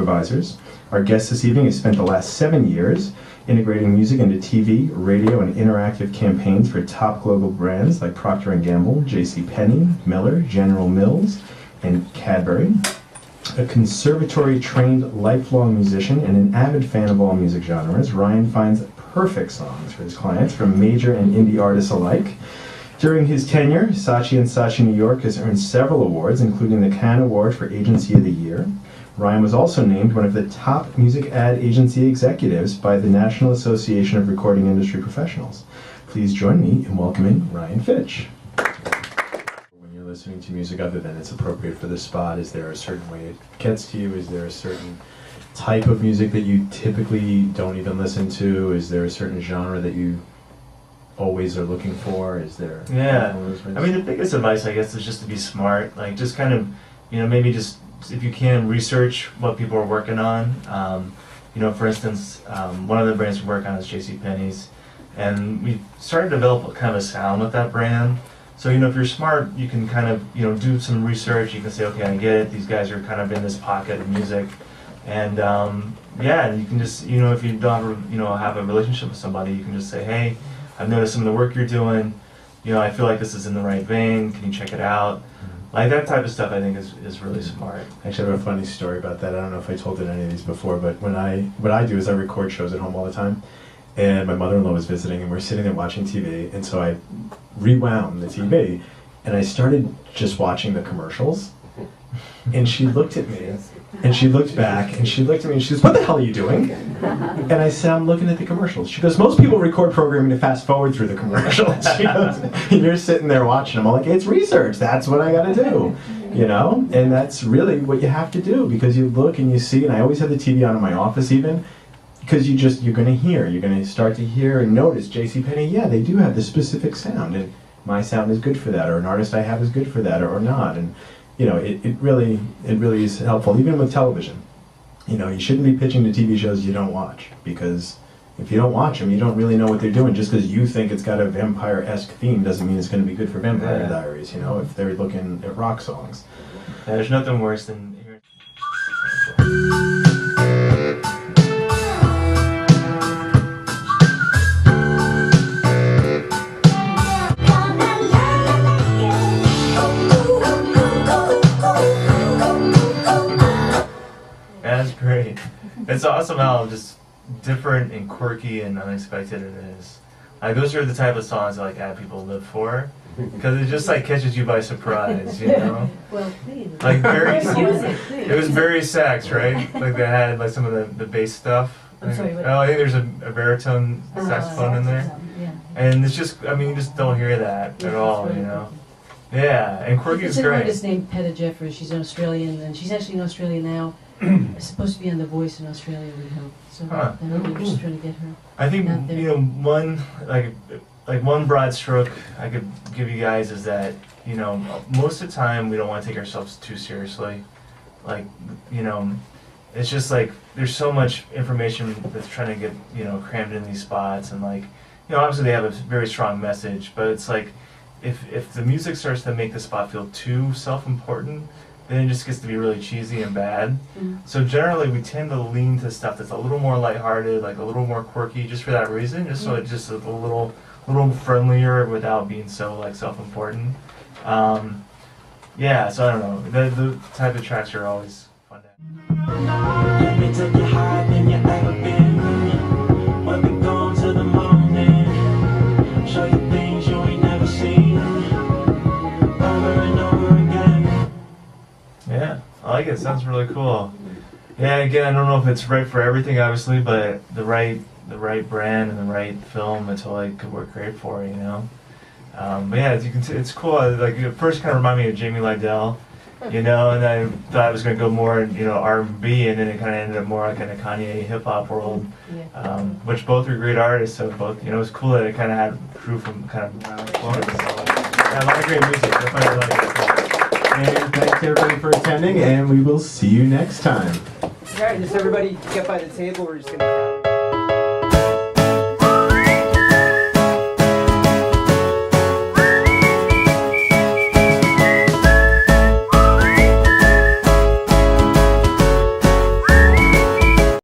Supervisors. Our guest this evening has spent the last 7 years integrating music into TV, radio, and interactive campaigns for top global brands like Procter & Gamble, JCPenney, Miller, General Mills, and Cadbury. A conservatory-trained lifelong musician and an avid fan of all music genres, Ryan finds perfect songs for his clients from major and indie artists alike. During his tenure, Saatchi Saatchi New York has earned several awards, including the Cannes Award for Agency of the Year. Ryan was also named one of the top music ad agency executives by the National Association of Recording Industry Professionals. Please join me in welcoming Ryan Fitch. When you're listening to music other than it's appropriate for the spot, is there a certain way it gets to you? Is there a certain type of music that you typically don't even listen to? Is there a certain genre that you always are looking for? Is there... Yeah, I mean, the biggest advice, I guess, is just to be smart. Like, just kind of, maybe just, if you can, research what people are working on. For instance, one of the brands we work on is JCPenney's, and we started to develop kind of a sound with that brand. So, if you're smart, you can kind of, do some research. You can say, okay, I get it. These guys are kind of in this pocket of music. And, and you can just, if you don't have a relationship with somebody, you can just say, hey, I've noticed some of the work you're doing. I feel like this is in the right vein. Can you check it out? Like that type of stuff, I think is really smart. Actually, I have a funny story about that. I don't know if I told it in any of these before, but what I do is I record shows at home all the time. And my mother-in-law was visiting, and we're sitting there watching TV. And so I rewound the TV, and I started just watching the commercials. And she looked at me, and she looked back, and she looked at me, and she goes, "What the hell are you doing?" And I said, "I'm looking at the commercials." She goes, "Most people record programming to fast forward through the commercials." She goes, and you're sitting there watching them. I'm like, "It's research. That's what I got to do." And that's really what you have to do, because you look and you see, and I always have the TV on in my office even, because you're going to start to hear and notice JCPenney, yeah, they do have this specific sound, and my sound is good for that, or an artist I have is good for that, or not. And it really is helpful, even with television. You shouldn't be pitching to TV shows you don't watch, because if you don't watch them, you don't really know what they're doing. Just because you think it's got a vampire-esque theme doesn't mean it's going to be good for Vampire Diaries, if they're looking at rock songs. Yeah, there's nothing worse than hearing... That's great. It's awesome how just different and quirky and unexpected it is. Like, those are the type of songs that ad people live for, because it just catches you by surprise, Well, please. Like it was very sax, right? Like they had some of the bass stuff. I'm sorry, what? Oh, I think there's a baritone saxophone in there, Yeah. and it's just, you just don't hear that at all, Yeah, and quirky's It's an great. artist named Peta Jeffers. She's an Australian, and she's actually in Australia now. Supposed to be on The Voice in Australia, we hope. So we're just trying to get her. I think out there. one one broad stroke I could give you guys is that most of the time we don't want to take ourselves too seriously. It's just there's so much information that's trying to get crammed in these spots, and obviously they have a very strong message, but it's if the music starts to make the spot feel too self-important, then it just gets to be really cheesy and bad. So generally we tend to lean to stuff that's a little more lighthearted, a little more quirky, just for that reason, just so it's just a little friendlier without being so self-important. So I don't know. The type of tracks are always fun to have. Let me take you higher than you ever been. When we go to the morning, show you things you ain't never seen. Over and over again. Yeah, I like it. It sounds really cool. Yeah, again, I don't know if it's right for everything, obviously, but the right brand and the right film, it totally could work great for it, But yeah, as you can see, it's cool. It first kind of reminded me of Jamie Lydell, and I thought I was going to go more, R&B, and then it kind of ended up more in a Kanye hip-hop world, which both are great artists, so both, it was cool that it kind of had crew from kind of around the corner. So, yeah, a lot of great music. I find it like it. And thanks everybody for attending, and we will see you next time. Alright, just everybody get by the table. We're just going to...